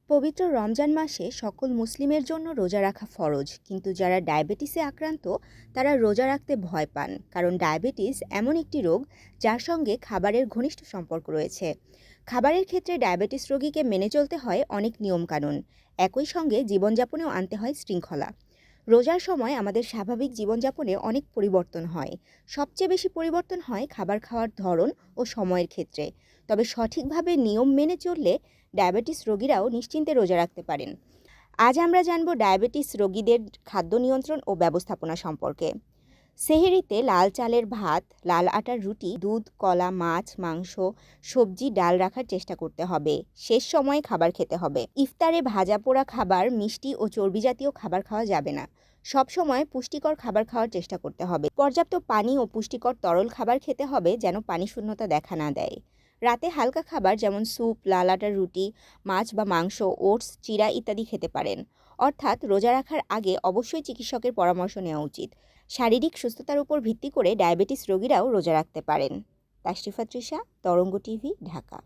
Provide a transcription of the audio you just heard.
পবিত্র রমজান মাসে সকল মুসলিমের জন্য রোজা রাখা ফরজ, কিন্তু যারা ডায়াবেটিসে আক্রান্ত তারা রোজা রাখতে ভয় পান, কারণ ডায়াবেটিস এমন একটি রোগ যার সঙ্গে খাবারের ঘনিষ্ঠ সম্পর্ক রয়েছে। খাবারের ক্ষেত্রে ডায়াবেটিস রোগীকে মেনে চলতে হয় অনেক নিয়মকানুন, একই সঙ্গে জীবনযাপনেও আনতে হয় শৃঙ্খলা। রোজার সময় আমাদের স্বাভাবিক জীবনযাপনে অনেক পরিবর্তন হয়। সবচেয়ে বেশি পরিবর্তন হয় খাবার খাওয়ার ধরন ও সময়ের ক্ষেত্রে। তবে সঠিকভাবে নিয়ম মেনে চললে ডায়াবেটিস রোগীরাও নিশ্চিন্তে রোজা রাখতে পারেন। আজ আমরা জানব ডায়াবেটিস রোগীদের খাদ্য নিয়ন্ত্রণ ও ব্যবস্থাপনা সম্পর্কে। সেহরিতে লাল চালের ভাত, লাল আটার রুটি, দুধ, কলা, মাছ, মাংস, সবজি, ডাল রাখার চেষ্টা করতে হবে। শেষ সময়ে খাবার খেতে হবে। ইফতারে ভাজা পোড়া খাবার, মিষ্টি ও চর্বি জাতীয় খাবার খাওয়া যাবে না। সব সময় পুষ্টিকর খাবার খাওয়ার চেষ্টা করতে হবে। পর্যাপ্ত পানি ও পুষ্টিকর তরল খাবার খেতে হবে, যেন পানি শূন্যতা দেখা না দেয়। রাতে হালকা খাবার যেমন স্যুপ, লাল আটার রুটি, মাছ বা মাংস, ওটস, চিড়া ইত্যাদি খেতে পারেন। অর্থাৎ রোজা রাখার আগে অবশ্যই চিকিৎসকের পরামর্শ নেওয়া উচিত। শারীরিক সুস্থতার উপর ভিত্তি করে ডায়াবেটিস রোগীরাও রোজা রাখতে পারেন। তাশরিফা তৃষা, তরঙ্গ টিভি, ঢাকা।